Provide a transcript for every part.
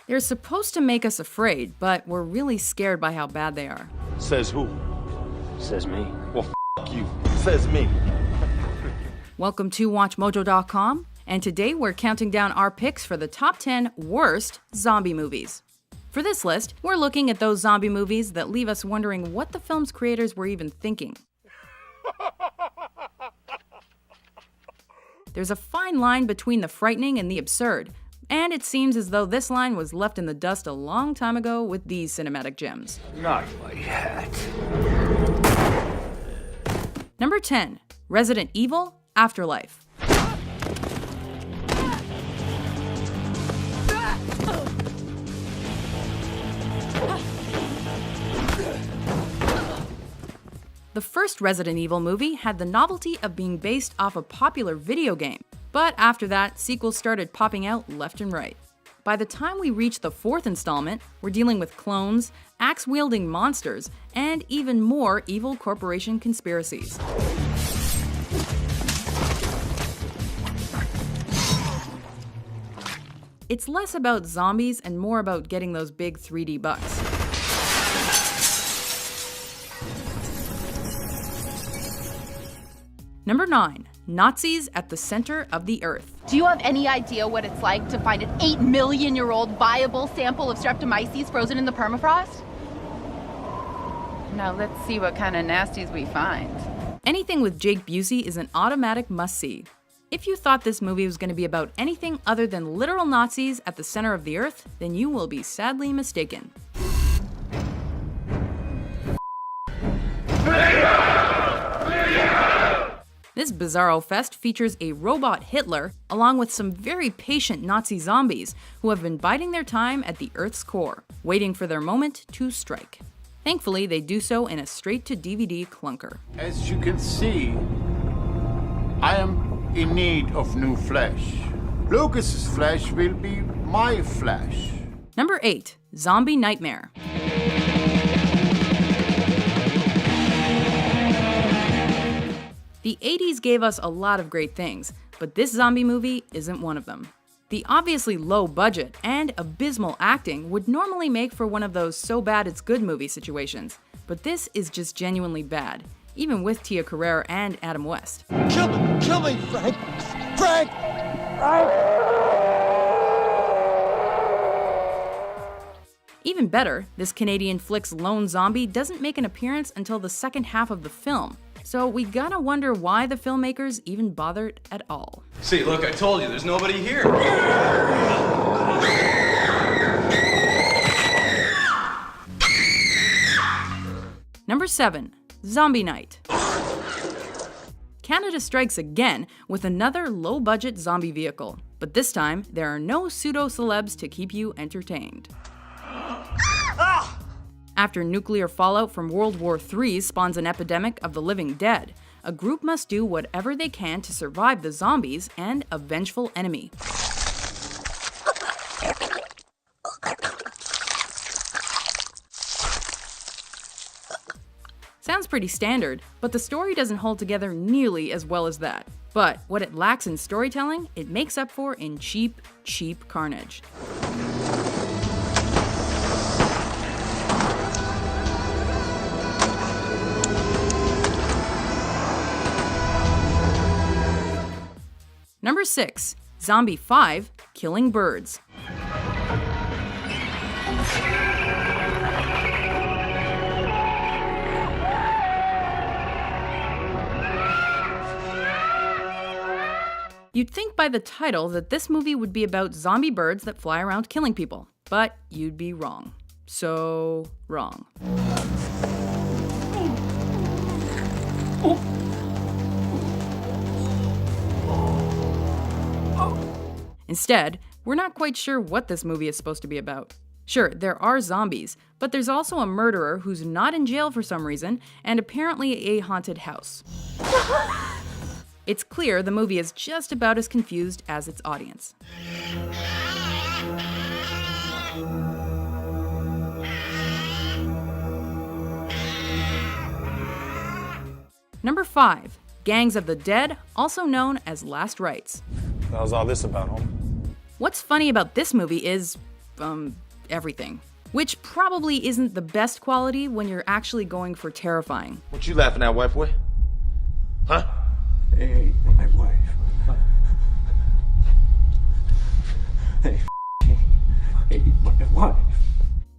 They're supposed to make us afraid, but we're really scared by how bad they are. Says who? Says me. Well, f you. Says me. Welcome to WatchMojo.com, and today we're counting down our picks for the top 10 worst zombie movies. For this list, we're looking at those zombie movies that leave us wondering what the film's creators were even thinking. There's a fine line between the frightening and the absurd, and it seems as though this line was left in the dust a long time ago with these cinematic gems. Not like that. Number 10, Resident Evil Afterlife. The first Resident Evil movie had the novelty of being based off a popular video game, but after that, sequels started popping out left and right. By the time we reach the fourth installment, we're dealing with clones, axe-wielding monsters, and even more evil corporation conspiracies. It's less about zombies and more about getting those big 3D bucks. Number 9, Nazis at the Center of the Earth. Do you have any idea what it's like to find an 8-million-year-old viable sample of Streptomyces frozen in the permafrost? Now let's see what kind of nasties we find. Anything with Jake Busey is an automatic must-see. If you thought this movie was going to be about anything other than literal Nazis at the center of the Earth, then you will be sadly mistaken. This bizarro fest features a robot Hitler, along with some very patient Nazi zombies who have been biding their time at the Earth's core, waiting for their moment to strike. Thankfully, they do so in a straight-to-DVD clunker. As you can see, I am in need of new flesh. Lucas's flesh will be my flesh. Number 8, Zombie Nightmare. The 80s gave us a lot of great things, but this zombie movie isn't one of them. The obviously low budget and abysmal acting would normally make for one of those so bad it's good movie situations, but this is just genuinely bad, even with Tia Carrere and Adam West. Kill me, Frank! Frank! Even better, this Canadian flick's lone zombie doesn't make an appearance until the second half of the film, so we gotta wonder why the filmmakers even bothered at all. See, look, I told you, there's nobody here. Number 7, Zombie Night. Canada strikes again with another low-budget zombie vehicle, but this time there are no pseudo-celebs to keep you entertained. After nuclear fallout from World War III spawns an epidemic of the living dead, a group must do whatever they can to survive the zombies and a vengeful enemy. Sounds pretty standard, but the story doesn't hold together nearly as well as that. But what it lacks in storytelling, it makes up for in cheap carnage. Number 6, Zombie 5, Killing Birds. You'd think by the title that this movie would be about zombie birds that fly around killing people, but you'd be wrong. So wrong. Instead, we're not quite sure what this movie is supposed to be about. Sure, there are zombies, but there's also a murderer who's not in jail for some reason, and apparently a haunted house. It's clear the movie is just about as confused as its audience. Number 5. Gangs of the Dead, also known as Last Rites. That was all this about, homie. What's funny about this movie is, everything. Which probably isn't the best quality when you're actually going for terrifying. What you laughing at, white boy? Huh? Hey, my wife. Hey, my wife.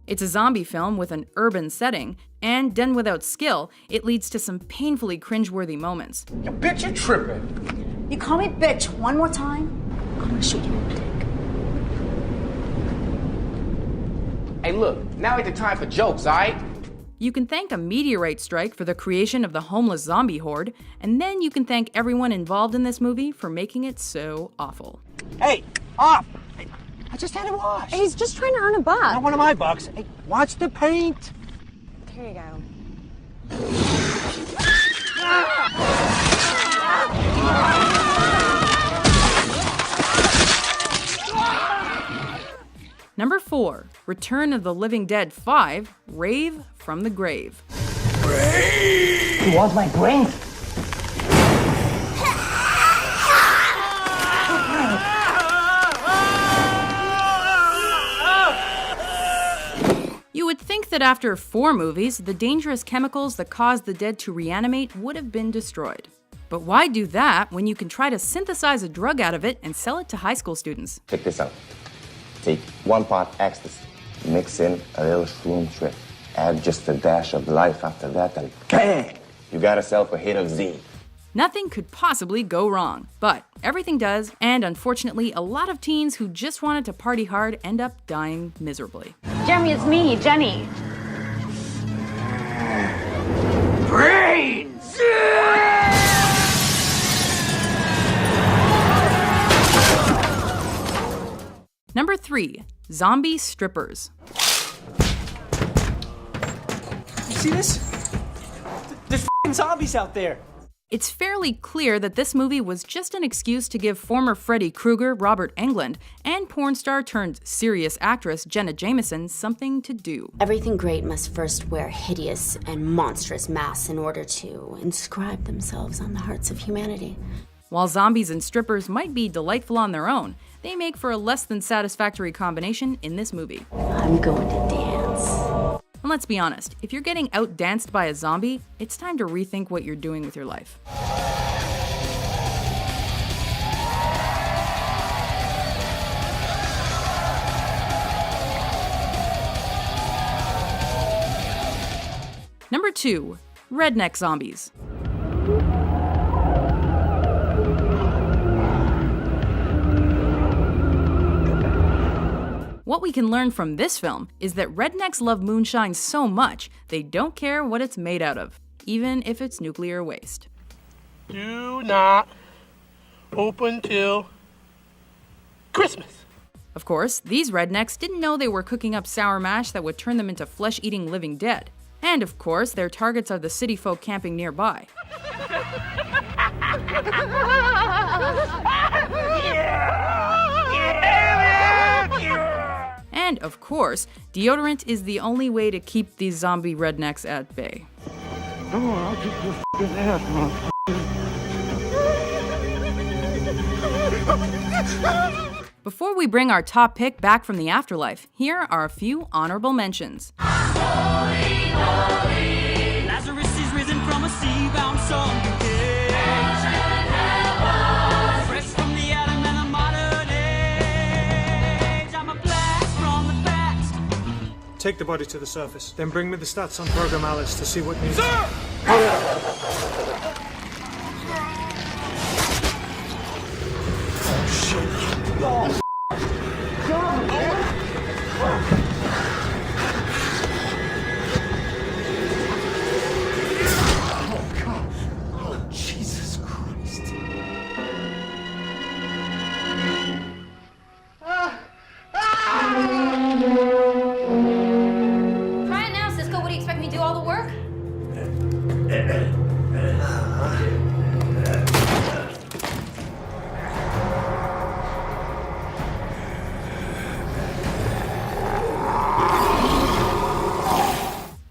It's a zombie film with an urban setting, and done without skill, it leads to some painfully cringeworthy moments. You bitch, you tripping. You call me bitch one more time, I'm gonna shoot you in the dick. Hey, look, now ain't the time for jokes, alright? You can thank a meteorite strike for the creation of the homeless zombie horde, and then you can thank everyone involved in this movie for making it so awful. Hey, off! I just had it washed. He's just trying to earn a buck. Not one of my bucks. Hey, watch the paint. Here you go. Number 4. Return of the Living Dead 5, Rave from the Grave. You want my brains? You would think that after 4 movies, the dangerous chemicals that cause the dead to reanimate would have been destroyed. But why do that when you can try to synthesize a drug out of it and sell it to high school students? Check this out. Take 1 part ecstasy, mix in a little shroom trip, add just a dash of life after that, and bang! You got yourself a hit of Z. Nothing could possibly go wrong, but everything does, and unfortunately, a lot of teens who just wanted to party hard end up dying miserably. Jeremy, it's me, Jenny. Brains! Number 3. Zombie Strippers. You see this? There's f***ing zombies out there. It's fairly clear that this movie was just an excuse to give former Freddy Krueger, Robert Englund, and porn star turned serious actress Jenna Jameson something to do. Everything great must first wear hideous and monstrous masks in order to inscribe themselves on the hearts of humanity. While zombies and strippers might be delightful on their own, they make for a less than satisfactory combination in this movie. I'm going to dance. And let's be honest, if you're getting outdanced by a zombie, it's time to rethink what you're doing with your life. Number 2. Redneck Zombies. What we can learn from this film is that rednecks love moonshine so much, they don't care what it's made out of, even if it's nuclear waste. Do not open till Christmas. Of course, these rednecks didn't know they were cooking up sour mash that would turn them into flesh-eating living dead. And of course, their targets are the city folk camping nearby. And of course, deodorant is the only way to keep these zombie rednecks at bay. Oh, I'll kick your f***ing ass, motherfucker. Before we bring our top pick back from the afterlife, here are a few honorable mentions. Holy, holy. Lazarus is risen from a sea-bound song. Fresh from the atom and the modern age. I'm a blast from the past. Take the body to the surface, then bring me the stats on Program Alice to see what needs. Sir! Oh, God. Oh, Jesus Christ. Try it now, Cisco. What do you expect me to do all the work?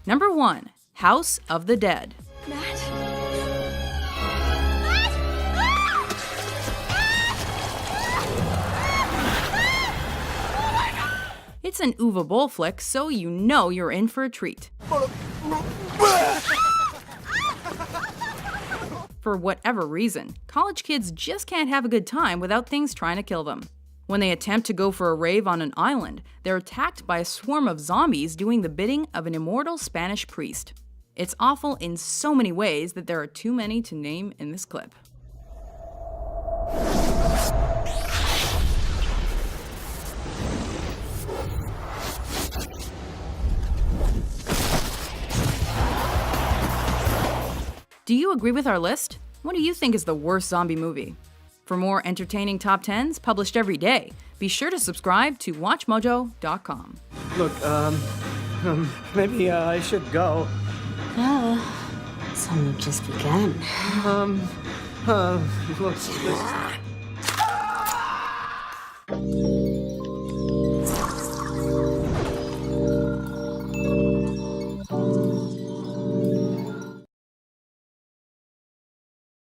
Number 1. House of the Dead. Matt? It's an Uwe Boll flick, so you know you're in for a treat. For whatever reason, college kids just can't have a good time without things trying to kill them. When they attempt to go for a rave on an island, they're attacked by a swarm of zombies doing the bidding of an immortal Spanish priest. It's awful in so many ways that there are too many to name in this clip. Do you agree with our list? What do you think is the worst zombie movie? For more entertaining top 10s published every day, be sure to subscribe to WatchMojo.com. Look, maybe I should go. Some have just begun. Look,